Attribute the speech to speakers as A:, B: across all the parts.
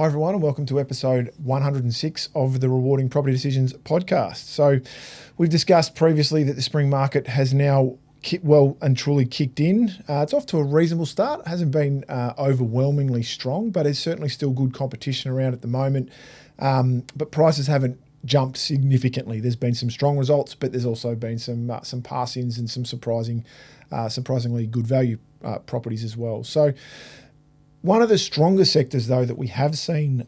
A: Hi everyone and welcome to episode 106 of the Rewarding Property Decisions podcast. So we've discussed previously that the spring market has now well and truly kicked in. It's off to a reasonable start. It hasn't been overwhelmingly strong, but there's certainly still good competition around at the moment. But prices haven't jumped significantly. There's been some strong results, but there's also been some pass-ins and some surprisingly good value properties as well. So one of the stronger sectors, though, that we have seen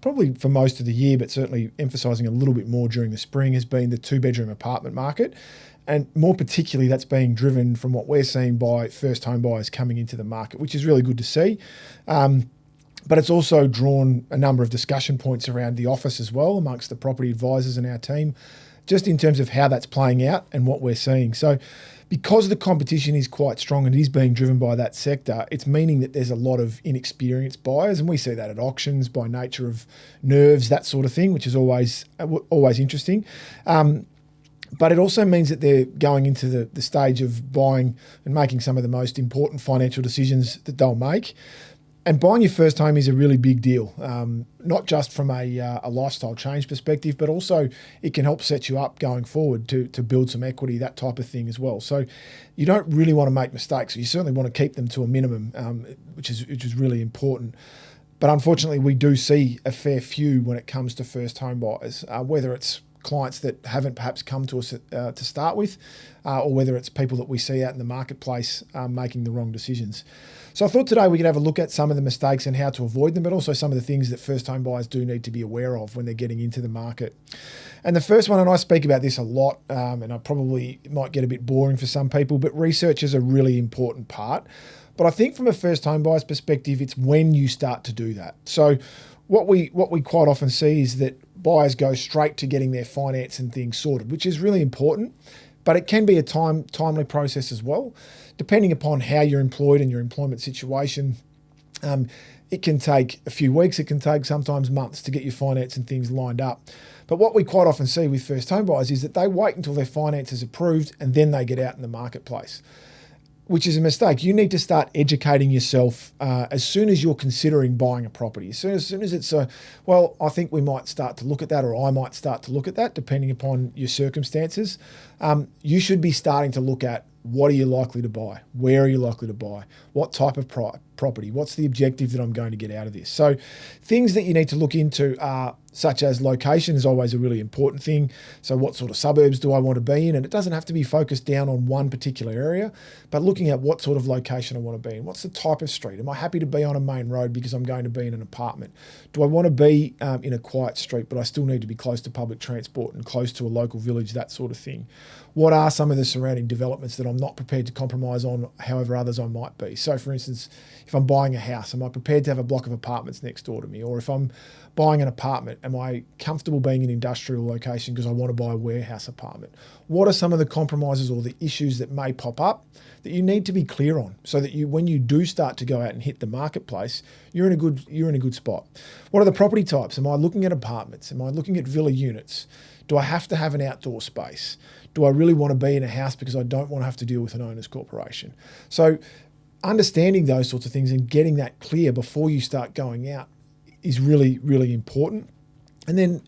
A: probably for most of the year, but certainly emphasising a little bit more during the spring, has been the two-bedroom apartment market. And more particularly, that's being driven from what we're seeing by first home buyers coming into the market, which is really good to see. But it's also drawn a number of discussion points around the office as well amongst the property advisors and our team, just in terms of how that's playing out and what we're seeing. So because the competition is quite strong and it is being driven by that sector, it's meaning that there's a lot of inexperienced buyers, and we see that at auctions by nature of nerves, that sort of thing, which is always interesting. But it also means that they're going into the stage of buying and making some of the most important financial decisions that they'll make. And buying your first home is a really big deal, not just from a lifestyle change perspective, but also it can help set you up going forward to build some equity, that type of thing as well. So you don't really want to make mistakes. You certainly want to keep them to a minimum, which is really important. But unfortunately, we do see a fair few when it comes to first home buyers, whether it's clients that haven't perhaps come to us to start with, or whether it's people that we see out in the marketplace making the wrong decisions. So I thought today we could have a look at some of the mistakes and how to avoid them, but also some of the things that first home buyers do need to be aware of when they're getting into the market. And the first one, and I speak about this a lot, and I probably might get a bit boring for some people, but research is a really important part. But I think from a first home buyer's perspective, it's when you start to do that. So what we quite often see is that buyers go straight to getting their finance and things sorted, which is really important, but it can be a timely process as well. Depending upon how you're employed and your employment situation, it can take a few weeks, it can take sometimes months to get your finance and things lined up. But what we quite often see with first home buyers is that they wait until their finance is approved and then they get out in the marketplace, which is a mistake. You need to start educating yourself as soon as you're considering buying a property. As soon as it's I think we might start to look at that, or I might start to look at that, depending upon your circumstances. You should be starting to look at, what are you likely to buy? Where are you likely to buy? What type of property? What's the objective that I'm going to get out of this? So things that you need to look into are such as location is always a really important thing. So what sort of suburbs do I want to be in? And it doesn't have to be focused down on one particular area, but looking at what sort of location I want to be in. What's the type of street? Am I happy to be on a main road because I'm going to be in an apartment? Do I want to be in a quiet street, but I still need to be close to public transport and close to a local village, that sort of thing? What are some of the surrounding developments that I'm not prepared to compromise on, however others I might be? So for instance, if I'm buying a house, am I prepared to have a block of apartments next door to me? Or if I'm buying an apartment, am I comfortable being in an industrial location because I want to buy a warehouse apartment? What are some of the compromises or the issues that may pop up that you need to be clear on, so that when you do start to go out and hit the marketplace, you're in a good spot? What are the property types? Am I looking at apartments? Am I looking at villa units? Do I have to have an outdoor space? Do I really want to be in a house because I don't want to have to deal with an owner's corporation? So understanding those sorts of things and getting that clear before you start going out is really, really important. And then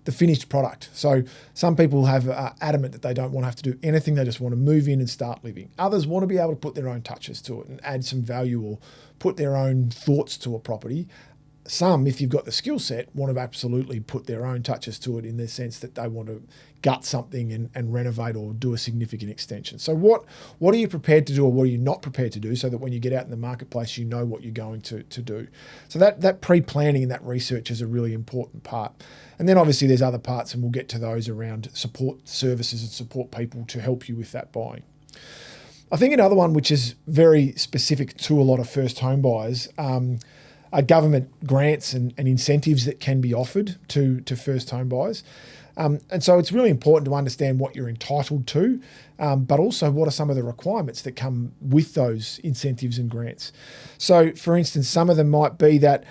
A: the finished product. So some people have adamant that they don't want to have to do anything. They just want to move in and start living. Others want to be able to put their own touches to it and add some value or put their own thoughts to a property. Some, if you've got the skill set, want to absolutely put their own touches to it in the sense that they want to gut something and renovate or do a significant extension. So what are you prepared to do, or what are you not prepared to do, so that when you get out in the marketplace, you know what you're going to do. So that pre-planning and that research is a really important part. And then obviously there's other parts, and we'll get to those around support services and support people to help you with that buying. I think another one which is very specific to a lot of first home buyers are government grants and incentives that can be offered to first home buyers. And so it's really important to understand what you're entitled to, but also what are some of the requirements that come with those incentives and grants. So for instance, some of them might be that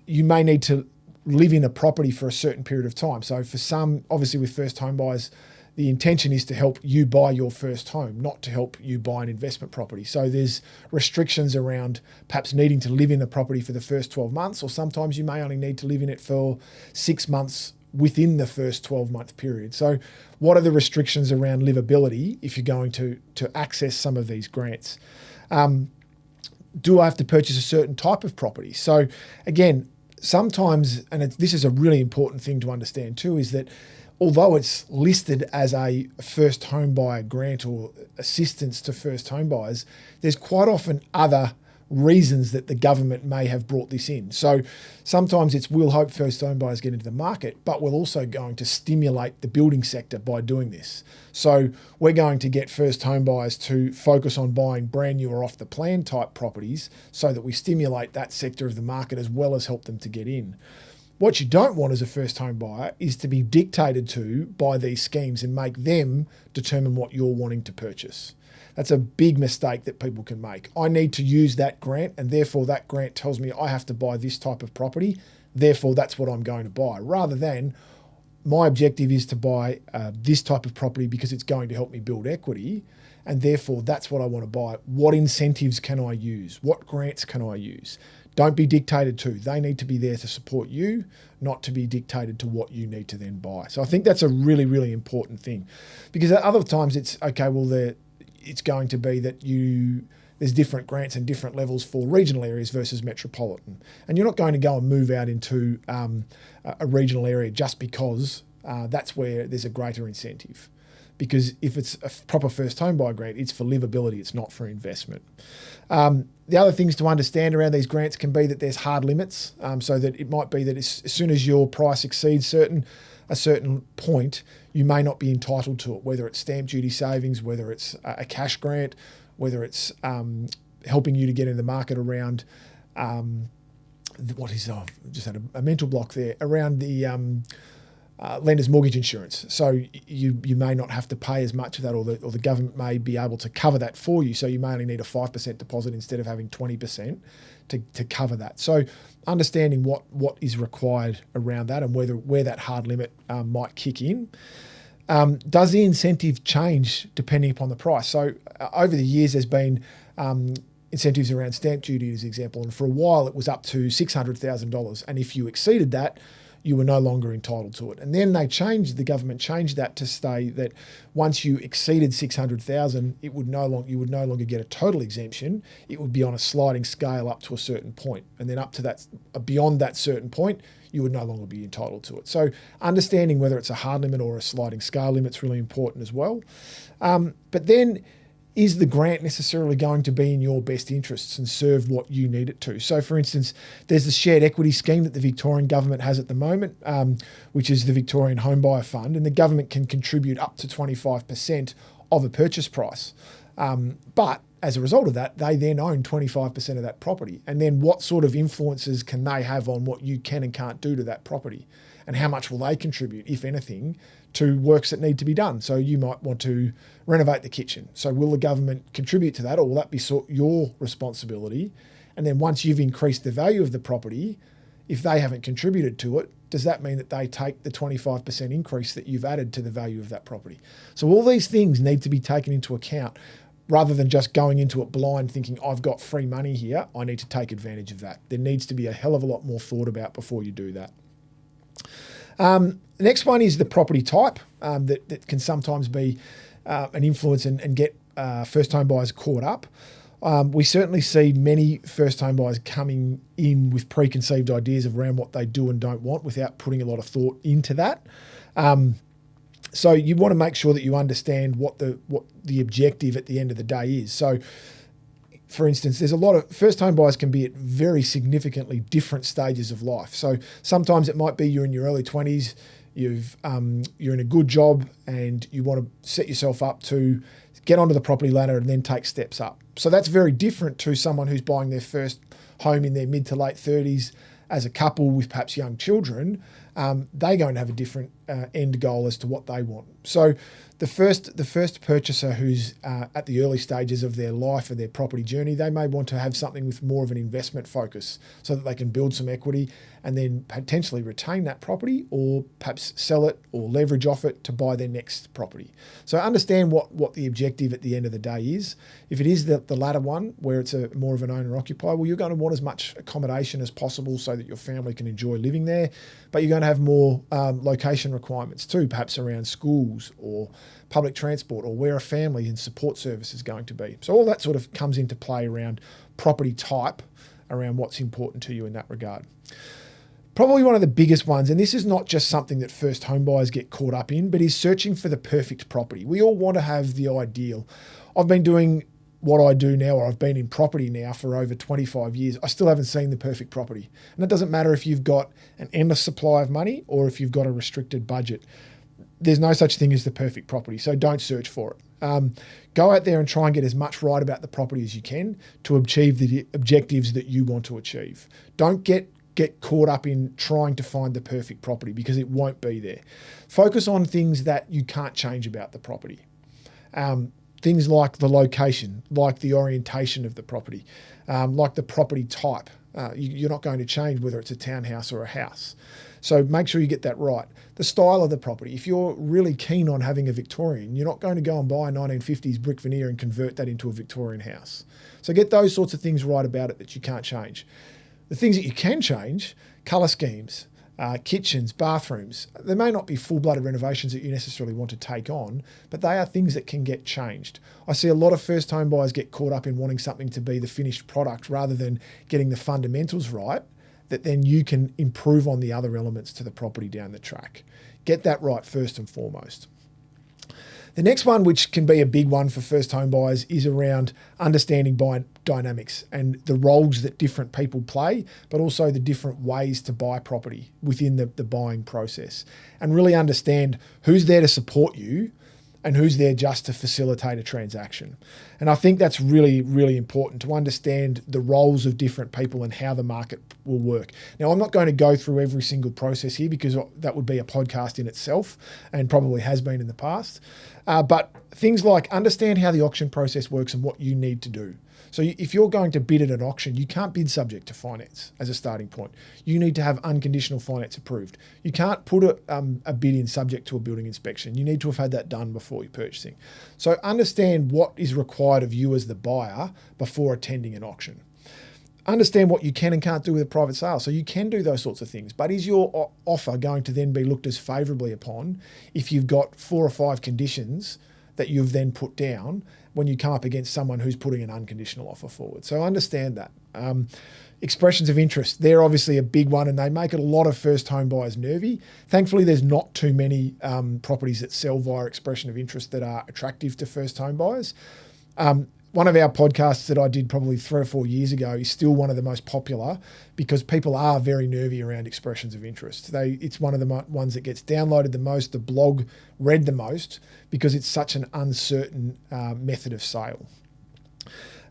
A: you may need to live in a property for a certain period of time. So for some, obviously with first home buyers, the intention is to help you buy your first home, not to help you buy an investment property. So there's restrictions around perhaps needing to live in the property for the first 12 months, or sometimes you may only need to live in it for 6 months within the first 12-month period. So what are the restrictions around livability if you're going to access some of these grants? Do I have to purchase a certain type of property? So again, sometimes, and this is a really important thing to understand too, is that although it's listed as a first home buyer grant or assistance to first home buyers, there's quite often other reasons that the government may have brought this in. So sometimes we'll hope first home buyers get into the market, but we're also going to stimulate the building sector by doing this. So we're going to get first home buyers to focus on buying brand new or off the plan type properties so that we stimulate that sector of the market as well as help them to get in. What you don't want as a first home buyer is to be dictated to by these schemes and make them determine what you're wanting to purchase. That's a big mistake that people can make. I need to use that grant, and therefore that grant tells me I have to buy this type of property, therefore that's what I'm going to buy, rather than my objective is to buy this type of property because it's going to help me build equity, and therefore that's what I want to buy. What incentives can I use? What grants can I use? Don't be dictated to. They need to be there to support you, not to be dictated to what you need to then buy. So I think that's a really, really important thing, because at other times it's, okay, well, it's going to be that there's different grants and different levels for regional areas versus metropolitan. And you're not going to go and move out into a regional area just because that's where there's a greater incentive. Because if it's a proper first home buyer grant, it's for livability, it's not for investment. The other things to understand around these grants can be that there's hard limits, so that it might be that as soon as your price exceeds a certain point, you may not be entitled to it, whether it's stamp duty savings, whether it's a cash grant, whether it's helping you to get in the market around, just had a mental block there, around the lender's mortgage insurance. So you may not have to pay as much of that, or the government may be able to cover that for you. So you may only need a 5% deposit instead of having 20% to cover that. So understanding what is required around that and where that hard limit might kick in. Does the incentive change depending upon the price? So over the years, there's been incentives around stamp duty as an example, and for a while it was up to $600,000. And if you exceeded that, you were no longer entitled to it. And then the government changed that to say that once you exceeded 600,000, you would no longer get a total exemption. It would be on a sliding scale up to a certain point. And then up to that, beyond that certain point, you would no longer be entitled to it. So understanding whether it's a hard limit or a sliding scale limit is really important as well. But then, is the grant necessarily going to be in your best interests and serve what you need it to? So for instance, there's the shared equity scheme that the Victorian government has at the moment, which is the Victorian Home Buyer Fund, and the government can contribute up to 25% of a purchase price. But as a result of that, they then own 25% of that property. And then what sort of influences can they have on what you can and can't do to that property? And how much will they contribute, if anything, to works that need to be done? So you might want to renovate the kitchen. So will the government contribute to that, or will that be your responsibility? And then once you've increased the value of the property, if they haven't contributed to it, does that mean that they take the 25% increase that you've added to the value of that property? So all these things need to be taken into account, rather than just going into it blind thinking, I've got free money here, I need to take advantage of that. There needs to be a hell of a lot more thought about before you do that. The next one is the property type, that can sometimes be an influence and get first home buyers caught up. We certainly see many first home buyers coming in with preconceived ideas around what they do and don't want without putting a lot of thought into that. So you want to make sure that you understand what the objective at the end of the day is. So for instance, there's a lot of first home buyers can be at very significantly different stages of life. So sometimes it might be you're in your early 20s, you're in a good job and you want to set yourself up to get onto the property ladder and then take steps up. So that's very different to someone who's buying their first home in their mid to late 30s as a couple with perhaps young children. They're going to have a different end goal as to what they want. So the first purchaser who's at the early stages of their life or their property journey, they may want to have something with more of an investment focus so that they can build some equity and then potentially retain that property, or perhaps sell it or leverage off it to buy their next property. So understand what the objective at the end of the day is. If it is the latter one, where it's more of an owner-occupier, well, you're going to want as much accommodation as possible so that your family can enjoy living there, but you're going to have more location requirements too, perhaps around schools or public transport, or where a family and support service is going to be. So all that sort of comes into play around property type, around what's important to you in that regard. Probably one of the biggest ones, and this is not just something that first home buyers get caught up in, but is searching for the perfect property. We all want to have the ideal. I've been doing what I do now, or I've been in property now for over 25 years. I still haven't seen the perfect property. And it doesn't matter if you've got an endless supply of money or if you've got a restricted budget. There's no such thing as the perfect property, so don't search for it. Go out there and try and get as much right about the property as you can to achieve the objectives that you want to achieve. Don't get caught up in trying to find the perfect property, because it won't be there. Focus on things that you can't change about the property. Things like the location, like the orientation of the property, like the property type. You're not going to change whether it's a townhouse or a house. So make sure you get that right. The style of the property. If you're really keen on having a Victorian, you're not going to go and buy a 1950s brick veneer and convert that into a Victorian house. So get those sorts of things right about it that you can't change. The things that you can change, colour schemes, kitchens, bathrooms. There may not be full-blooded renovations that you necessarily want to take on, but they are things that can get changed. I see a lot of first home buyers get caught up in wanting something to be the finished product rather than getting the fundamentals right, that then you can improve on the other elements to the property down the track. Get that right first and foremost. The next one, which can be a big one for first home buyers, is around understanding buyer dynamics and the roles that different people play, but also the different ways to buy property within the buying process, and really understand who's there to support you and who's there just to facilitate a transaction. And I think that's really, really important to understand the roles of different people and how the market will work. Now, I'm not going to go through every single process here, because that would be a podcast in itself, and probably has been in the past. But things like understand how the auction process works and what you need to do. So if you're going to bid at an auction, you can't bid subject to finance as a starting point. You need to have unconditional finance approved. You can't put a bid in subject to a building inspection. You need to have had that done before you're purchasing. So understand what is required of you as the buyer before attending an auction. Understand what you can and can't do with a private sale. So you can do those sorts of things, but is your offer going to then be looked as favourably upon if you've got 4 or 5 conditions that you've then put down when you come up against someone who's putting an unconditional offer forward? So understand that. Expressions of interest, they're obviously a big one, and they make a lot of first home buyers nervy. Thankfully, there's not too many properties that sell via expression of interest that are attractive to first home buyers. One of our podcasts that I did probably 3 or 4 years ago is still one of the most popular, because people are very nervy around expressions of interest. It's one of the ones that gets downloaded the most, the blog read the most, because it's such an uncertain method of sale.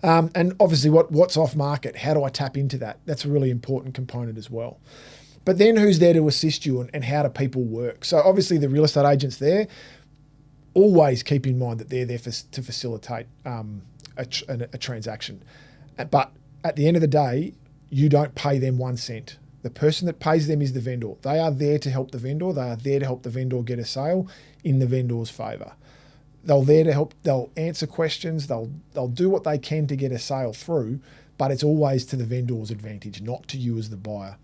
A: And obviously what's off market, how do I tap into that? That's a really important component as well. But then who's there to assist you, and how do people work? So obviously the real estate agents there, always keep in mind that they're there to facilitate a transaction. But at the end of the day, you don't pay them 1 cent. The person that pays them is the vendor. They are there to help the vendor. They are there to help the vendor get a sale in the vendor's favour. They'll answer questions. They'll do what they can to get a sale through, but it's always to the vendor's advantage, not to you as the buyer.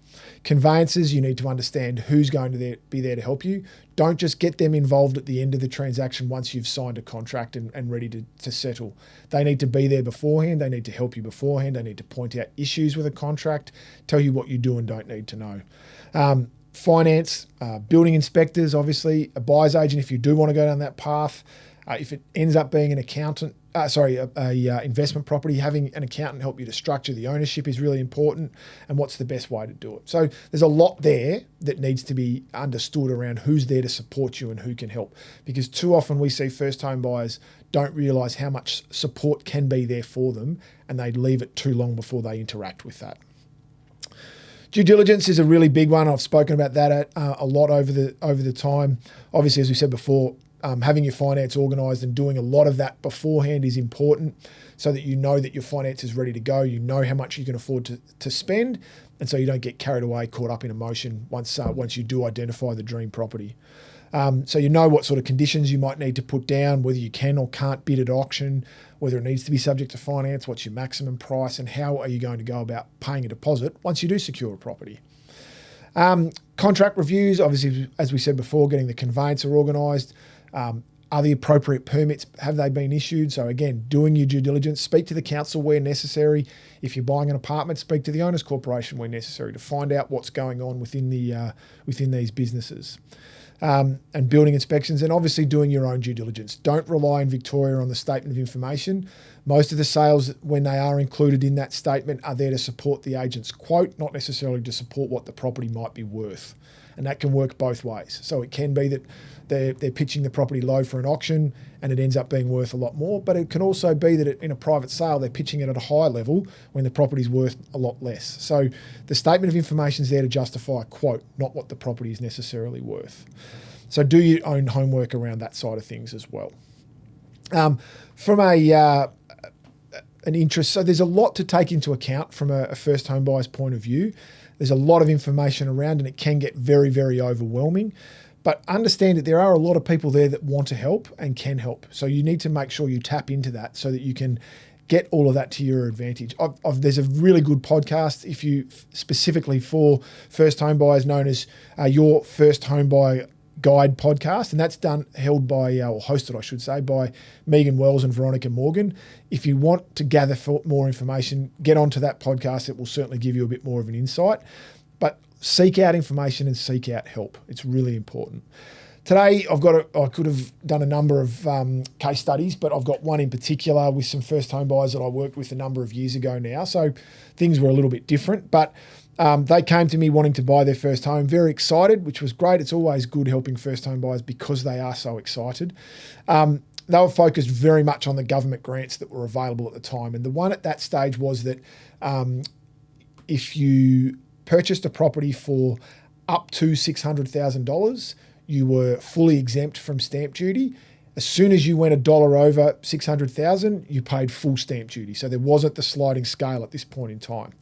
A: Conveyances, you need to understand who's going to be there to help you. Don't just get them involved at the end of the transaction once you've signed a contract and ready to settle. They need to be there beforehand. They need to help you beforehand. They need to point out issues with a contract, tell you what you do and don't need to know. Finance, building inspectors, obviously, a buyer's agent if you do want to go down that path. If it ends up being an accountant, investment property, having an accountant help you to structure the ownership is really important, and what's the best way to do it. So there's a lot there that needs to be understood around who's there to support you and who can help, because too often we see first home buyers don't realise how much support can be there for them, and they leave it too long before they interact with that. Due diligence is a really big one. I've spoken about that a lot over the time. Obviously, as we said before, having your finance organised and doing a lot of that beforehand is important, so that you know that your finance is ready to go. You know how much you can afford to spend, and so you don't get carried away, caught up in emotion once you do identify the dream property. So you know what sort of conditions you might need to put down, whether you can or can't bid at auction, whether it needs to be subject to finance, what's your maximum price, and how are you going to go about paying a deposit once you do secure a property. Contract reviews, obviously, as we said before, getting the conveyancer organised. Are the appropriate permits, have they been issued? So again, doing your due diligence, speak to the council where necessary. If you're buying an apartment, speak to the owners corporation where necessary to find out what's going on within these businesses. And building inspections, and obviously doing your own due diligence. Don't rely in Victoria on the statement of information. Most of the sales, when they are included in that statement, are there to support the agent's quote, not necessarily to support what the property might be worth. And that can work both ways. So it can be that they're pitching the property low for an auction and it ends up being worth a lot more, but it can also be that in a private sale, they're pitching it at a high level when the property's worth a lot less. So the statement of information is there to justify a quote, not what the property is necessarily worth. So do your own homework around that side of things as well. From an interest, so there's a lot to take into account from a first home buyer's point of view. There's a lot of information around and it can get very, very overwhelming. But understand that there are a lot of people there that want to help and can help. So you need to make sure you tap into that so that you can get all of that to your advantage. There's a really good podcast if you specifically for first home buyers known as Your First Home Buyer Guide podcast, and that's held by, or hosted, I should say, by Megan Wells and Veronica Morgan. If you want to gather more information, get onto that podcast. It will certainly give you a bit more of an insight. But seek out information and seek out help. It's really important. Today, I could have done a number of case studies, but I've got one in particular with some first home buyers that I worked with a number of years ago now. So things were a little bit different, but they came to me wanting to buy their first home, very excited, which was great. It's always good helping first home buyers because they are so excited. They were focused very much on the government grants that were available at the time. And the one at that stage was that if you purchased a property for up to $600,000, you were fully exempt from stamp duty. As soon as you went $1 over $600,000, you paid full stamp duty. So there wasn't the sliding scale at this point in time.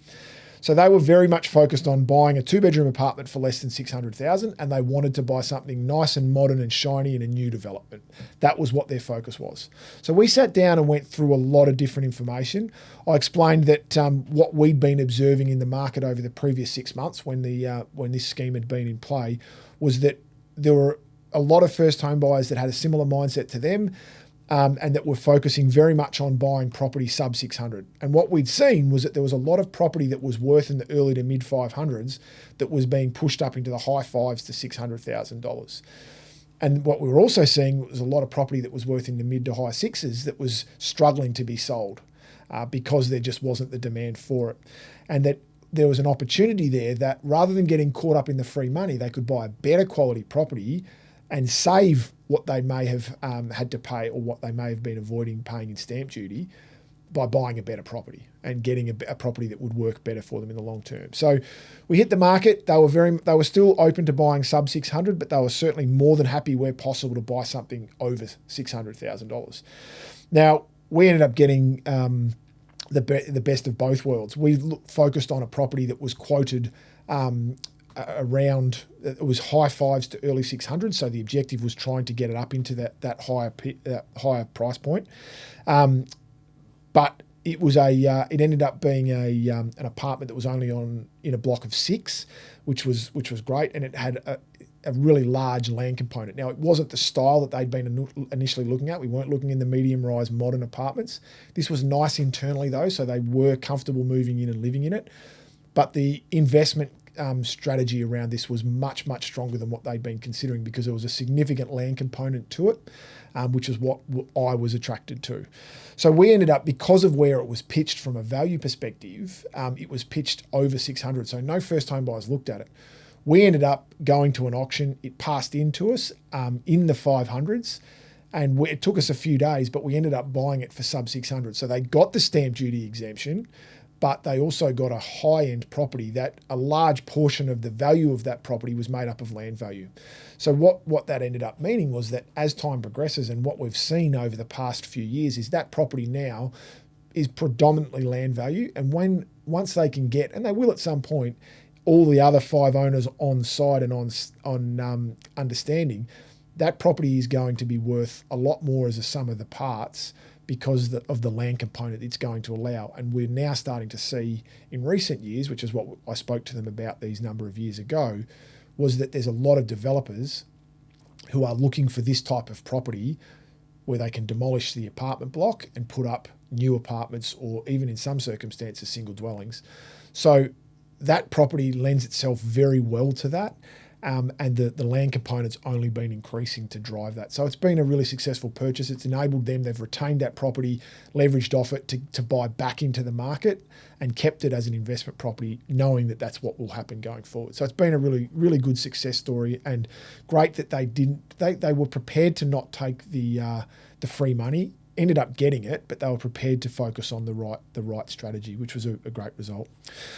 A: So they were very much focused on buying a 2-bedroom apartment for less than $600,000, and they wanted to buy something nice and modern and shiny in a new development. That was what their focus was. So we sat down and went through a lot of different information. I explained that what we'd been observing in the market over the previous 6 months when this scheme had been in play was that there were a lot of first home buyers that had a similar mindset to them, and that were focusing very much on buying property sub 600. And what we'd seen was that there was a lot of property that was worth in the early to mid 500s that was being pushed up into the high fives to $600,000. And what we were also seeing was a lot of property that was worth in the mid to high sixes that was struggling to be sold because there just wasn't the demand for it. And that there was an opportunity there that rather than getting caught up in the free money, they could buy a better quality property and save what they may have had to pay or what they may have been avoiding paying in stamp duty by buying a better property and getting a property that would work better for them in the long term. So we hit the market. They were still open to buying sub 600, but they were certainly more than happy where possible to buy something over $600,000. Now, we ended up getting the best of both worlds. We focused on a property that was quoted around, it was high fives to early 600s. So the objective was trying to get it up into that higher price point. But it was it ended up being an apartment that was only in a block of 6, which was great. And it had a really large land component. Now, it wasn't the style that they'd been initially looking at. We weren't looking in the medium-rise modern apartments. This was nice internally though, so they were comfortable moving in and living in it. But the investment strategy around this was much, much stronger than what they'd been considering because there was a significant land component to it, which is what I was attracted to. So we ended up, because of where it was pitched from a value perspective, it was pitched over 600. So no first home buyers looked at it. We ended up going to an auction. It passed into us in the 500s. And it took us a few days, but we ended up buying it for sub 600. So they got the stamp duty exemption, but they also got a high-end property that a large portion of the value of that property was made up of land value. So what that ended up meaning was that as time progresses, and what we've seen over the past few years, is that property now is predominantly land value. And once they can get, and they will at some point, all the other 5 owners on side and on understanding, that property is going to be worth a lot more as a sum of the parts because of the land component it's going to allow. And we're now starting to see in recent years, which is what I spoke to them about these number of years ago, was that there's a lot of developers who are looking for this type of property where they can demolish the apartment block and put up new apartments, or even in some circumstances, single dwellings. So that property lends itself very well to that. And the land component's only been increasing to drive that. So it's been a really successful purchase. It's enabled them, they've retained that property, leveraged off it to buy back into the market, and kept it as an investment property, knowing that that's what will happen going forward. So it's been a really, really good success story, and great that they were prepared to not take the free money. Ended up getting it, but they were prepared to focus on the right strategy, which was a great result.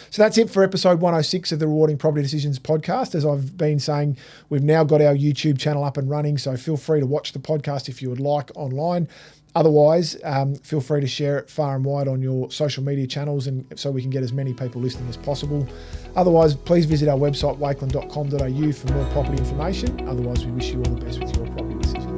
A: So that's it for episode 106 of the Rewarding Property Decisions podcast. As I've been saying, we've now got our YouTube channel up and running, so feel free to watch the podcast if you would like online. Otherwise, feel free to share it far and wide on your social media channels, and so we can get as many people listening as possible. Otherwise, please visit our website, wakeland.com.au, for more property information. Otherwise, we wish you all the best with your property decisions.